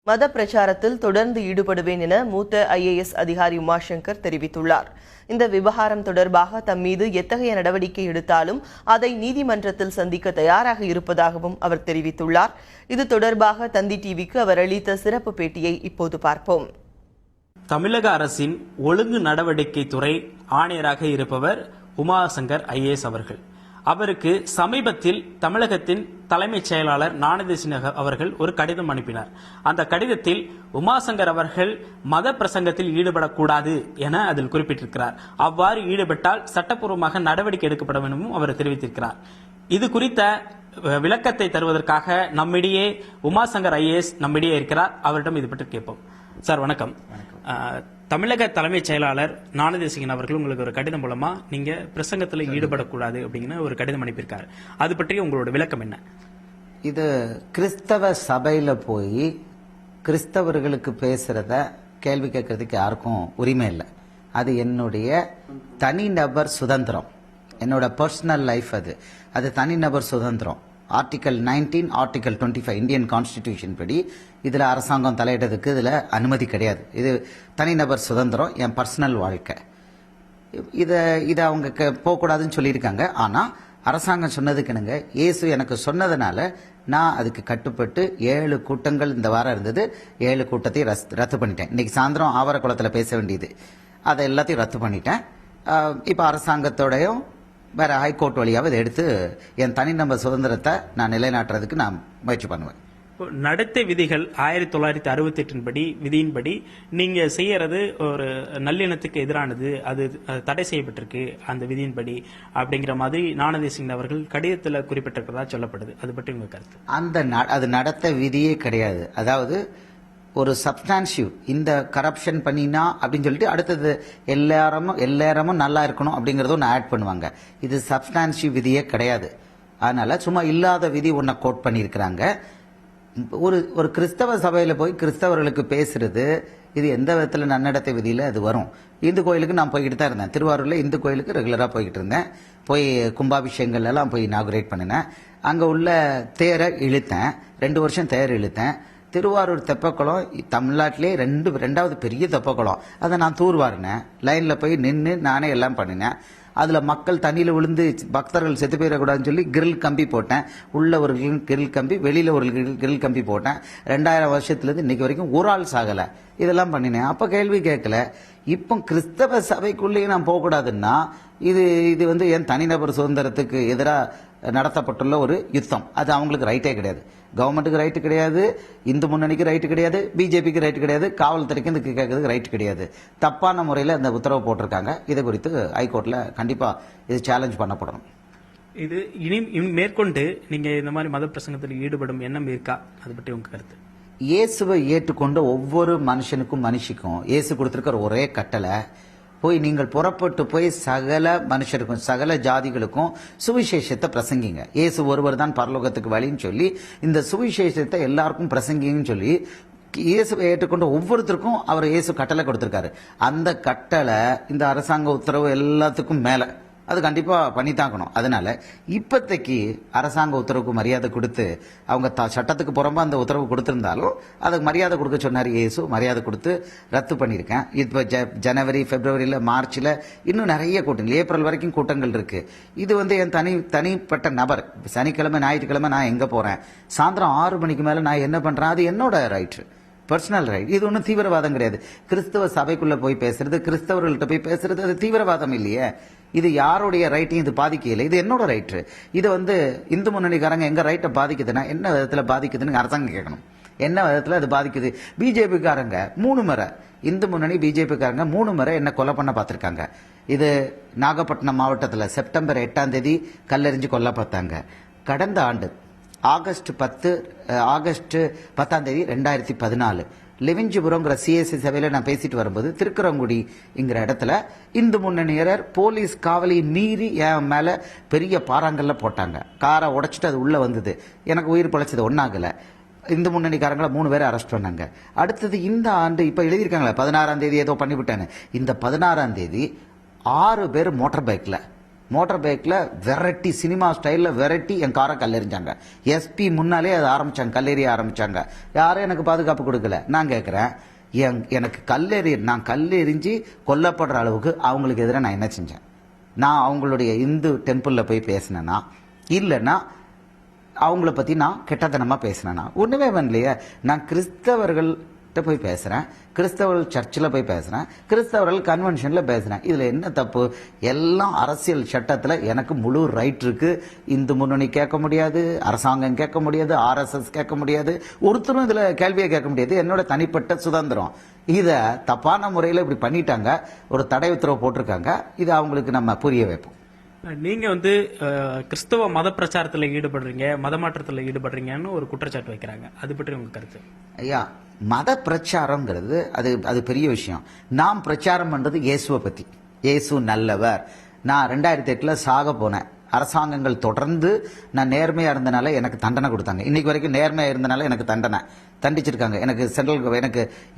மத பிரச்சாரத்தில் தொடர்ந்து ஈடுபடுவேன் என மூத்த IAS அதிகாரி உமாசங்கர் தெரிவித்துள்ளார். இந்த விவகாரம் தொடர்பாக தம் மீது எத்தகைய நடவடிக்கை எடுத்தாலும் அதை நீதிமன்றத்தில் சந்திக்க தயாராக இருப்பதாகவும் அவர் தெரிவித்துள்ளார். இது தொடர்பாக தந்தி டிவிக்கு அவர் அளித்த சிறப்பு பேட்டியை இப்போது பார்ப்போம். தமிழக அரசின் ஒழுங்கு நடவடிக்கை துறை ஆணையராக இருப்பவர் உமாசங்கர் IAS அவர்கள். அவருக்கு சமீபத்தில் தமிழகத்தின் தலைமைச் செயலாளர் ஞானதேசிகன் அவர்கள் ஒரு கடிதம் அனுப்பினார். அந்த கடிதத்தில் உமாசங்கர் அவர்கள் மத பிரசங்கத்தில் ஈடுபடக்கூடாது என அதில் குறிப்பிட்டிருக்கிறார். அவ்வாறு ஈடுபட்டால் சட்டப்பூர்வமாக நடவடிக்கை எடுக்கப்படும் எனவும் அவர் தெரிவித்திருக்கிறார். இது குறித்த விளக்கத்தை தருவதற்காக நம்மிடையே உமாசங்கர் IAS நம்மிடையே இருக்கிறார். அவரிடம் இது பற்றி கேட்போம். சார் வணக்கம். தமிழக தலைமைச் செயலாளர் ஞானதேசிகன் அவர்கள் உங்களுக்கு ஒரு கடிதம் மூலமா நீங்க பிரசங்கத்தில் ஈடுபடக்கூடாது அப்படிங்கிற ஒரு கடிதம் அனுப்பியிருக்காரு. அது பற்றி உங்களோட விளக்கம் என்ன? இது கிறிஸ்தவ சபையில போய் கிறிஸ்தவர்களுக்கு பேசுறத கேள்வி கேட்கறதுக்கு யாருக்கும் உரிமை இல்லை. அது என்னுடைய தனிநபர் சுதந்திரம், என்னோட பர்சனல் லைஃப். அது தனிநபர் சுதந்திரம். ஆர்டிகல் 19, ஆர்டிகல் 25 இந்தியன் கான்ஸ்டிடியூஷன் படி இதுல அரசாங்கம் தலையிட்டதுக்கு இதுல அனுமதி கிடையாது. இது தனிநபர் சுதந்திரம், என் பர்சனல் வாழ்க்கை. இதை அவங்க போகக்கூடாதுன்னு சொல்லியிருக்காங்க. ஆனா அரசாங்கம் சொன்னதுக்கு என்னங்க, இயேசு எனக்கு சொன்னதுனால நான் அதுக்கு கட்டுப்பட்டு 7 கூட்டங்கள் இந்த வாரம் இருந்தது. 7 கூட்டத்தை ரத்து பண்ணிட்டேன். இன்னைக்கு சாயந்தரம் ஆவரக்குளத்தில் பேச வேண்டியது, அதை எல்லாத்தையும் ரத்து பண்ணிட்டேன். இப்ப அரசாங்கத்தோடையும் வேற ஹைகோர்ட் வழியாக இதை எடுத்து என் தனிநபர் சுதந்திரத்தை நான் நிலைநாட்டுறதுக்கு நான் முயற்சி பண்ணுவேன். நடத்தை விதிகள் 1968 படி விதியின்படி நீங்க செய்யறது ஒரு நல்லிணத்துக்கு எதிரானது, அது தடை செய்யப்பட்டிருக்கு அந்த விதியின்படி அப்படிங்கிற மாதிரி ஞானதேசிகன் அவர்கள் கடிதத்தில் குறிப்பிட்டிருக்கிறதா சொல்லப்படுது. அது பற்றி உங்க கருத்து? அது நடத்தை விதியே கிடையாது. அதாவது ஒரு சப்ஸ்டான்சிவ், இந்த கரப்ஷன் பண்ணினா அப்படின்னு சொல்லிட்டு அடுத்தது எல்லாரமும் நல்லா இருக்கணும் அப்படிங்கறத ஒன்று ஆட் பண்ணுவாங்க. இது சப்ஸ்டான்சிவ் விதியே கிடையாது. அதனால சும்மா இல்லாத விதி ஒன்ன கோட் பண்ணியிருக்கிறாங்க. ஒரு கிறிஸ்தவ சபையில போய் கிறிஸ்தவர்களுக்கு பேசுறது, இது எந்த விதத்துல நன்னடத்தை விதியில அது வரும்? இந்து கோயிலுக்கு நான் போய்கிட்டு தான் இருந்தேன். திருவாரூர்ல இந்து கோயிலுக்கு ரெகுலரா போய்கிட்டு இருந்தேன். போய் கும்பாபிஷேகங்கள் எல்லாம் போய் இனாகுரேட் பண்ணினேன். அங்க உள்ள தேரை இழுத்தேன். 2 வருஷம் தேர் இழுத்தேன். திருவாரூர் தெப்பக்குளம் தமிழ்நாட்டிலே ரெண்டாவது பெரிய தெப்பக்குளம். அதை நான் தூர்வாரினேன். லைன்ல போய் நின்று நானே எல்லாம் பண்ணினேன். அதுல மக்கள் தண்ணியில விழுந்து பக்தர்கள் செத்து போயிடக்கூடாதுன்னு சொல்லி கிரில் கம்பி போட்டேன். உள்ள ஒரு கிரில் கம்பி, வெளியில ஒரு கிரில் கம்பி போட்டேன். 2000 வருஷத்துல இருந்து இன்னைக்கு வரைக்கும் ஒரு ஆள் சாகல. இதெல்லாம் பண்ணினேன். அப்ப கேள்வி கேட்கல. இப்போ கிறிஸ்தவ சபைக்குள்ளேயே நான் போகக்கூடாதுன்னா இது என் தனிநபர் சுதந்திரத்துக்கு எதிராக நடத்தப்பட்டுள்ள ஒரு யுத்தம். அது அவங்களுக்கு ரைட்டே கிடையாது. கவர்மெண்ட்டுக்கு ரைட்டு கிடையாது, இந்து முன்னணிக்கு ரைட்டு கிடையாது, பிஜேபிக்கு ரைட்டு கிடையாது, காவல்துறைக்கு இதுக்கு கேட்கறதுக்கு ரைட்டு கிடையாது. தப்பான முறையில் அந்த உத்தரவு போட்டிருக்காங்க. இதை குறித்து ஹைகோர்ட்ல கண்டிப்பா இது சேலஞ்ச் பண்ணப்படணும். இது இனி மேற்கொண்டு நீங்க இந்த மாதிரி மத பிரசங்கத்தில் ஈடுபடும் எண்ணம் இருக்கா? அது பற்றி உங்க கருத்து? இயேசுவை ஏற்றுக்கொண்ட ஒவ்வொரு மனுஷனுக்கும் இயேசு கொடுத்திருக்கிற ஒரே கட்டளை, போய் நீங்கள் புறப்பட்டு போய் சகல மனுஷருக்கும் சகல ஜாதிகளுக்கும் சுவிசேஷத்தை பிரசங்கிங்க. இயேசு ஒருவர் தான் பரலோகத்துக்கு வழின்னு சொல்லி இந்த சுவிசேஷத்தை எல்லாருக்கும் பிரசங்கிங்கன்னு சொல்லி இயேசுவை ஏற்றுக்கொண்ட ஒவ்வொருத்தருக்கும் அவர் இயேசு கட்டளை கொடுத்திருக்காரு. அந்த கட்டளை இந்த அரசாங்க உத்தரவு எல்லாத்துக்கும் மேல, அது கண்டிப்பா பண்ணித்தாக்கணும். அதனால இப்பத்தைக்கு அரசாங்க உத்தரவுக்கு மரியாதை கொடுத்து, அவங்க சட்டத்துக்கு புறம்பா அந்த உத்தரவு கொடுத்திருந்தாலும் அதுக்கு மரியாதை கொடுக்க சொன்னார் இயேசு. மரியாதை கொடுத்து ரத்து பண்ணியிருக்கேன். இப்ப ஜனவரி, பிப்ரவரியில, மார்ச்ல இன்னும் நிறைய கூட்டங்கள், ஏப்ரல் வரைக்கும் கூட்டங்கள் இருக்கு. இது என் தனிப்பட்ட நபர். சனிக்கிழமை ஞாயிற்றுக்கிழமை நான் எங்க போறேன், சாயந்தரம் 6 மணிக்கு மேல நான் என்ன பண்றேன், அது என்னோட ரைட், பர்சனல் ரைட். இது ஒன்றும் தீவிரவாதம் கிடையாது. கிறிஸ்தவ சபைக்குள்ள போய் பேசுறது, கிறிஸ்தவர்கள்ட்ட போய் பேசுறது, அது தீவிரவாதம் இல்லையே. இது யாருடைய ரைட்டையும் இது பாதிக்கல. இது என்னோட ரைட்டு. இது இந்து முன்னணிக்காரங்க எங்க ரைட்டை பாதிக்குதுன்னா என்ன விதத்துல பாதிக்குதுன்னு அரசாங்கம் கேட்கணும். என்ன விதத்துல அது பாதிக்குது? பிஜேபிக்காரங்க 3 முறை, இந்து முன்னணி பிஜேபிக்காரங்க 3 முறை என்ன கொலை பண்ண பார்த்திருக்காங்க. இது நாகப்பட்டினம் மாவட்டத்தில் செப்டம்பர் 8ஆம் தேதி கல்லெறிஞ்சு கொல்ல பார்த்தாங்க. கடந்த ஆண்டு ஆகஸ்ட் 10ஆம் தேதி 2014 லெவிஞ்சிபுரம்ங்கிற சிஎஸ்சி சபையில நான் பேசிட்டு வரும்போது திருக்குறங்குடிங்கிற இடத்துல இந்து முன்னணியர் போலீஸ் காவலை மீறி என் மேல பெரிய பாறாங்கல்ல போட்டாங்க. காரை உடைச்சிட்டு அது உள்ள வந்தது. எனக்கு உயிர் பழைச்சது ஒன்னாகல. இந்து முன்னணிக்காரங்களை 3 பேரை அரெஸ்ட் பண்ணாங்க. அடுத்தது இந்த ஆண்டு இப்ப எழுதியிருக்காங்களே 16ஆம் தேதி ஏதோ பண்ணிவிட்டானு, இந்த 16ஆம் தேதி 6 பேர் மோட்டார் பைக்ல மோட்டார் பைக்ல வெரைட்டி சினிமா ஸ்டைல்ல வெரைட்டி என் காரை கல்லெறிஞ்சாங்க. எஸ்பி முன்னாலே அதை ஆரம்பிச்சாங்க, கல்லெறிய ஆரம்பிச்சாங்க. யாரும் எனக்கு பாதுகாப்பு கொடுக்கல. நான் கேட்கிறேன், எனக்கு நான் கல்லெறிஞ்சு கொல்லப்படுற அளவுக்கு அவங்களுக்கு எதிராக நான் என்ன செஞ்சேன்? நான் அவங்களுடைய இந்து டெம்பிள்ல போய் பேசினேன்னா, இல்லைன்னா அவங்கள பத்தி நான் கெட்டத்தனமா பேசினேன்னா? ஒண்ணுமே பண்ணலையே. நான் கிறிஸ்தவர்கள் போய் பேசுறேன், கிறிஸ்தவர்கள் சர்ச்சில் போய் பேசுறேன், கிறிஸ்தவர்கள் கன்வென்ஷன்ல பேசுறேன். இதுல என்ன தப்பு? எல்லாம் அரசியல் சட்டத்துல எனக்கு முழு ரைட் இருக்கு. இந்து முன்னணி கேட்க முடியாது, அரசாங்கம் கேட்க முடியாது, RSS கேட்க முடியாது, ஒருத்தரும் இதுல கேள்வியை கேட்க முடியாது. என்னோட தனிப்பட்ட சுதந்திரம். இத தப்பான முறையில் இப்படி பண்ணிட்டாங்க, ஒரு தடை உத்தரவு போட்டிருக்காங்க. இதை அவங்களுக்கு நம்ம புரிய வைப்போம். நீங்க கிறிஸ்தவ மத பிரச்சாரத்தில் ஈடுபடுறீங்க, மத மாற்றத்தில் ஈடுபடுறீங்கன்னு ஒரு குற்றச்சாட்டு வைக்கிறாங்க. அது பற்றி உங்க கருத்து? ஐயா, மத பிரச்சாரம்ங்கிறது அது பெரிய விஷயம். நாம் பிரச்சாரம் பண்றது இயேசுவை பத்தி. இயேசு நல்லவர். நான் 2008 சாக போனேன். அரசாங்கங்கள் தொடர்ந்து நான் நேர்மையா இருந்தனால எனக்கு தண்டனை கொடுத்தாங்க. இன்னைக்கு வரைக்கும் நேர்மையா இருந்தனால எனக்கு தண்டிச்சிருக்காங்க. எனக்கு சென்ட்ரல்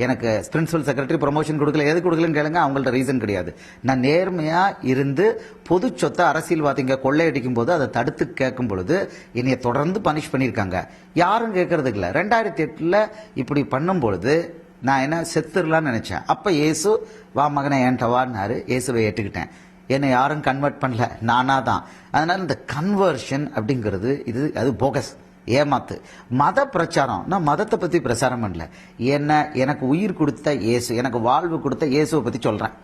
எனக்கு பிரின்சிபல் செக்ரட்டரி ப்ரொமோஷன் கொடுக்கல. எது கொடுக்கலன்னு கேளுங்க, அவங்கள்ட்ட ரீசன் கிடையாது. நான் நேர்மையா இருந்து பொது சொத்தை அரசியல்வாதிங்க கொள்ளையடிக்கும் போது அதை தடுத்து கேட்கும் பொழுது என்னைய தொடர்ந்து பனிஷ் பண்ணியிருக்காங்க. யாரும் கேட்கறதுக்கு இல்லை. 2008 இப்படி பண்ணும் பொழுது நான் என்ன செத்துடலான்னு நினைச்சேன். அப்ப இயேசு வா மகனை ஏன்ட்ட வான்னாரு. இயேசுவை ஏற்றுக்கிட்டேன். என்னை யாரும் கன்வெர்ட் பண்ணல, நானா தான். அதனால இந்த கன்வர்ஷன் அப்படிங்கிறது அது போகஸ், ஏமாத்து. மத பிரச்சாரம், நான் மதத்தை பத்தி பிரச்சாரம் பண்ணல. எனக்கு உயிர் கொடுத்த இயேசு, எனக்கு வாழ்வு கொடுத்த இயேசுவை பத்தி சொல்றேன்.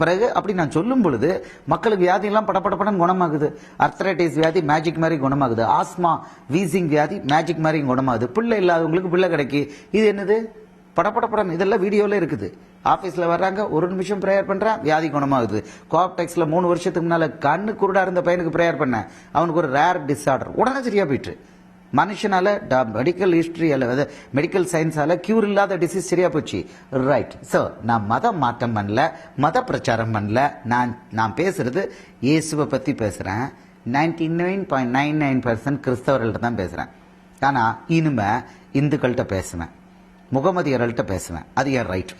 பிறகு அப்படி நான் சொல்லும் பொழுது மக்களுக்கு வியாதி எல்லாம் படப்படப்படம் குணமாகுது. அர்த்தரைட்டிஸ் வியாதி மேஜிக் மாதிரி குணமாகுது. ஆஸ்மா வீசிங் வியாதி மேஜிக் மாதிரி குணமாகுது. பிள்ளை இல்லாதவங்களுக்கு பிள்ளை கிடைக்கு. இது என்னது? படப்படப்படம். இதெல்லாம் வீடியோல இருக்குது. ஆபீஸ்ல வர்றாங்க, ஒரு நிமிஷம் பிரேயர் பண்றேன், வியாதி குணமாகுது. கோஆப்டெக்ஸ்ல 3 வருஷத்துக்கு முன்னால கண்ணு குருடா இருந்த பையனுக்கு பிரேயர் பண்ணேன், அவனுக்கு ஒரு ரேர் டிஸார்டர், உடனே சரியா போயிட்டு. மனுஷனால மெடிக்கல் ஹிஸ்டரி அல்லது மெடிக்கல் சயின்ஸால கியூர் இல்லாத டிசீஸ் சரியா போச்சு. ரைட். சோ நான் மத மாற்றம் பண்ணல, மத பிரச்சாரம் பண்ணல. நான் பேசுறது இயேசுவை பத்தி பேசுறேன். 99.99% கிறிஸ்தவர்கள்ட்ட தான் பேசுறேன். ஆனா இனிமே இந்துக்கள்கிட்ட பேசுவேன், முகமதியர்கள்ட்ட பேசுவேன். அது என் ரைட்,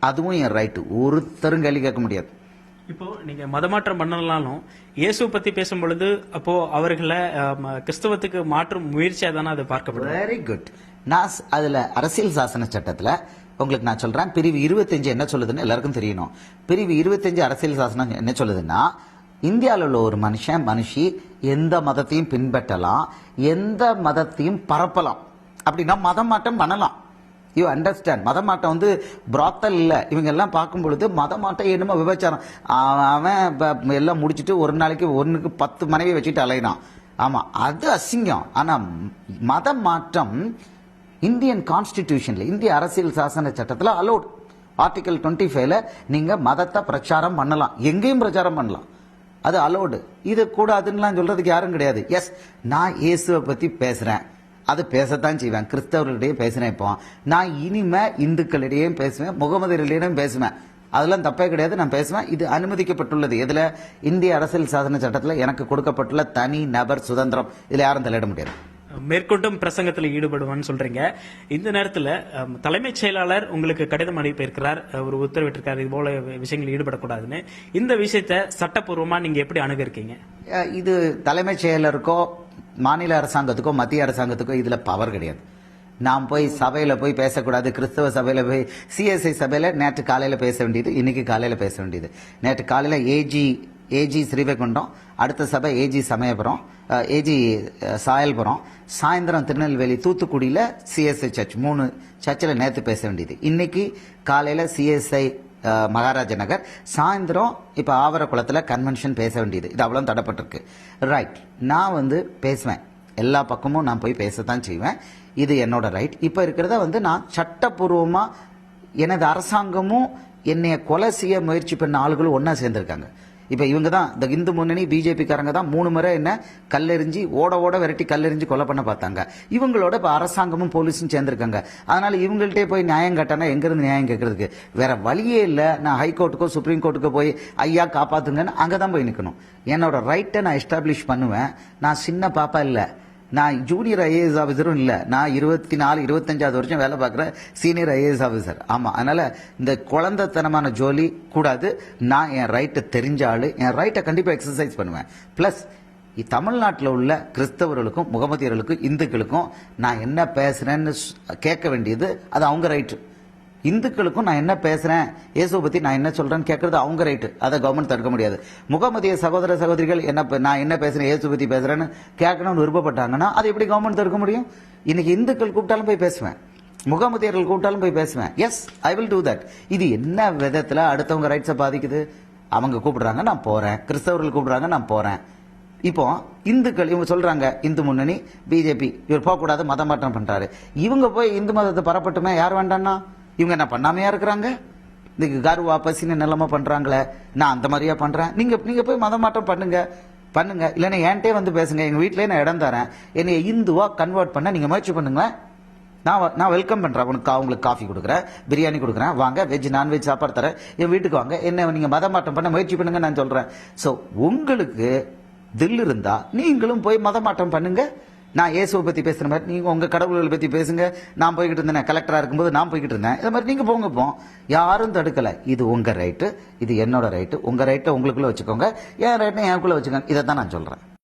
அதுவும் என் ரைட்டு. ஒருத்தரும் கேள்வி கேட்க முடியாது. இப்போ நீங்க மதமாற்றம் பண்ணலாலும் இயேசு பத்தி பேசும் பொழுது அப்போ அவர்களை கிறிஸ்தவத்துக்கு மாற்றும் முயற்சியா தானே அதை பார்க்கப்படும். Very good. நான் அதுல அரசியல் சாசன சட்டத்துல உங்களுக்கு நான் சொல்றேன், பிரிவு 25 என்ன சொல்லுதுன்னு எல்லாருக்கும் தெரியணும். பிரிவு 25 அரசியல் சாசனம் என்ன சொல்லுதுன்னா, இந்தியாவில் உள்ள ஒரு மனுஷி எந்த மதத்தையும் பின்பற்றலாம், எந்த மதத்தையும் பரப்பலாம். அப்படின்னா மதம் மாற்றம் பண்ணலாம். You understand? மத மாட்டம் பிராத்தல் இல்ல. இவங்க எல்லாம் பார்க்கும் பொழுது மத மாட்டம் என்னமோ விபச்சாரம். அவன் எல்லாம் முடிச்சுட்டு ஒரு நாளைக்கு 1க்கு 10 மனைவி வச்சுட்டு அலையினான். ஆமா, அது அசிங்கம். ஆனா மத மாற்றம் இந்தியன் கான்ஸ்டிடியூஷன்ல, இந்திய அரசியல் சாசன சட்டத்துல அலோட். ஆர்டிகல் 25ல நீங்க மதத்தை பிரச்சாரம் பண்ணலாம், எங்கேயும் பிரச்சாரம் பண்ணலாம், அது அலோடு. இது கூடாதுன்னு சொல்றதுக்கு யாரும் கிடையாது. எஸ், நான் இயேசுவை பத்தி பேசுறேன், அது பேசத்தான் செய்வேன். கிறிஸ்தவர்களிடையே பேசினேன். இப்போ நான் இனிமே இந்துக்களிடையும் பேசுவேன், முகமதியர்களிடையும் பேசுவேன். அதெல்லாம் தப்பே கிடையாது, நான் பேசுவேன். இது அனுமதிக்கப்பட்டுள்ளது. இதுல இந்திய அரசியல் சாசன சட்டத்துல எனக்கு கொடுக்கப்பட்டுள்ள தனி நபர் சுதந்திரம். இதுல யாரும் தலையிட முடியாது. மேற்கொண்டும் பிரசங்கத்தில் ஈடுபடுவான்னு சொல்றீங்க. இந்த நேரத்தில் தலைமைச் செயலாளர் உங்களுக்கு கடிதம் அனுப்பியிருக்கிறார், ஒரு உத்தரவிட்டிருக்காரு, இது போல விஷயங்கள் ஈடுபடக்கூடாதுன்னு. இந்த விஷயத்தை சட்டப்பூர்வமா நீங்க எப்படி அணுகிருக்கீங்க? இது தலைமைச் செயலருக்கோ மாநில அரசாங்கத்துக்கோ மத்திய அரசாங்கத்துக்கோ இதுல பவர் கிடையாது. நாம் போய் சபையில போய் பேசக்கூடாது. கிறிஸ்தவ சபையில போய் CSI சபையில நேற்று காலையில பேச வேண்டியது, இன்னைக்கு காலையில பேச வேண்டியது. நேற்று காலையில ஏஜி ஸ்ரீவைகுண்டம், அடுத்த சபை ஏஜி சமயபுரம், ஏஜி சாயல்புரம், சாயந்தரம் திருநெல்வேலி, தூத்துக்குடியில CSI சர்ச், 3 சர்ச்சில் நேற்று பேச வேண்டியது. இன்னைக்கு காலையில CSI மகாராஜ நகர், சாயந்தரம் இப்ப ஆவரக்குளத்துல கன்வென்ஷன் பேச வேண்டியது. இது அவ்வளவு தடப்பட்டிருக்கு. ரைட். நான் பேசுவேன், எல்லா பக்கமும் நான் போய் பேசத்தான் செய்வேன். இது என்னோட ரைட். இப்ப இருக்கிறத நான் சட்டப்பூர்வமா எனது அரசாங்கமும் என்னைய கொலை செய்ய முயற்சி பண்ண ஆளுகளும் ஒன்னா சேர்ந்திருக்காங்க. இப்ப இவங்க தான் இந்த இந்து முன்னணி BJP காரங்க தான் 3 முறை என்ன கல்லெறிஞ்சி ஓட விரட்டி கல்லெறிஞ்சி கொலை பண்ண பார்த்தாங்க. இவங்களோட இப்ப அரசாங்கமும் போலீஸும் சேர்ந்திருக்காங்க. அதனால இவங்கள்ட்டே போய் நியாயம் கேட்டானா எங்க இருந்து நியாயம் கேட்கறதுக்கு? வேற வழியே இல்ல. நான் ஹைகோர்ட்டுக்கோ சுப்ரீம் கோர்ட்டுக்கோ போய் ஐயா காப்பாத்துங்கன்னு அங்கதான் போய் நிக்கணும். என்னோட ரைட்டை நான் எஸ்டாப்ளிஷ் பண்ணுவேன். நான் சின்ன பாப்பா இல்ல, நான் ஜூனியர் ஐஏஎஸ் ஆஃபீஸரும் இல்லை, நான் 24-25 வருஷம் வேலை பார்க்குற சீனியர் ஐஏஎஸ் ஆஃபீஸர். ஆமாம், அதனால இந்த குழந்தைத்தனமான ஜோலி கூடாது. நான் என் ரைட்டை தெரிஞ்ச ஆளு, என் ரைட்டை கண்டிப்பாக எக்ஸசைஸ் பண்ணுவேன். ப்ளஸ் தமிழ்நாட்டில் உள்ள கிறிஸ்தவர்களுக்கும் முகமதியர்களுக்கும் இந்துக்களுக்கும் நான் என்ன பேசுறேன்னு கேட்க வேண்டியது அது அவங்க ரைட்டு. இந்துக்களுக்கும் நான் என்ன பேசுறேன், இயேசுவை பத்தி நான் என்ன சொல்றேன்னு கேட்கறது அவங்க ரைட்டு. அதை கவர்மெண்ட் தடுக்க முடியாது. முகமதிய சகோதர சகோதரிகள் நான் என்ன பேசுறேன், இயேசு பத்தி பேசுறேன்னு கேட்கணும்னு விருப்பப்பட்டாங்கன்னா அது எப்படி கவர்மெண்ட் தடுக்க முடியும்? இன்னைக்கு இந்துக்கள் கூப்பிட்டாலும் போய் பேசுவேன், முகமதியர்கள் கூப்பிட்டாலும் போய் பேசுவேன். Yes, I will do that. இது என்ன விதத்துல அடுத்தவங்க ரைட்ஸை பாதிக்குது? அவங்க கூப்பிடுறாங்க நான் போறேன், கிறிஸ்தவர்கள் கூப்பிடுறாங்க நான் போறேன். இப்போ இந்துக்கள் இவங்க சொல்றாங்க, இந்து முன்னணி பிஜேபி இவர் போகக்கூடாது, மதம் மாற்றம் பண்றாரு. இவங்க போய் இந்து மதத்தை பரப்பட்டுமே, யார் வேண்டான்னா? இவங்க என்ன பண்ணாமையா இருக்கிறாங்க? இதுக்கு கர்வா பசின்னு நிலைமை பண்றாங்களே, நான் அந்த மாதிரியா பண்றேன்? நீங்க போய் மதம் மாற்றம் பண்ணுங்க. இல்லைன்னா என்கிட்டே வந்து பேசுங்க, எங்க வீட்டிலேயே நான் இடம் தரேன், என்னை இந்துவா கன்வெர்ட் பண்ண நீங்க முயற்சி பண்ணுங்களேன். நான் வெல்கம் பண்றேன். உங்களுக்கு காஃபி கொடுக்குறேன், பிரியாணி கொடுக்குறேன், வாங்க வெஜ் நான்வெஜ் சாப்பாடு தரேன், என் வீட்டுக்கு வாங்க, என்ன நீங்க மதம் மாற்றம் பண்ண முயற்சி பண்ணுங்க நான் சொல்றேன். ஸோ உங்களுக்கு தில் இருந்தா நீங்களும் போய் மதம் மாற்றம் பண்ணுங்க. நான் இயேசுவை பத்தி பேசுற மாதிரி நீங்க உங்க கடவுள்களை பத்தி பேசுங்க. நான் போய்கிட்டு இருந்தேன், கலெக்டரா இருக்கும்போது நான் போய்கிட்டு இருந்தேன், இது மாதிரி நீங்க போங்க. யாரும் தடுக்கல. இது உங்க ரைட்டு, இது என்னோட ரைட்டு. உங்க ரைட்டை உங்களுக்குள்ள வச்சுக்கோங்க, என் ரைட்டை எனக்குள்ள வச்சுக்கோங்க. இதை தான் நான் சொல்றேன்.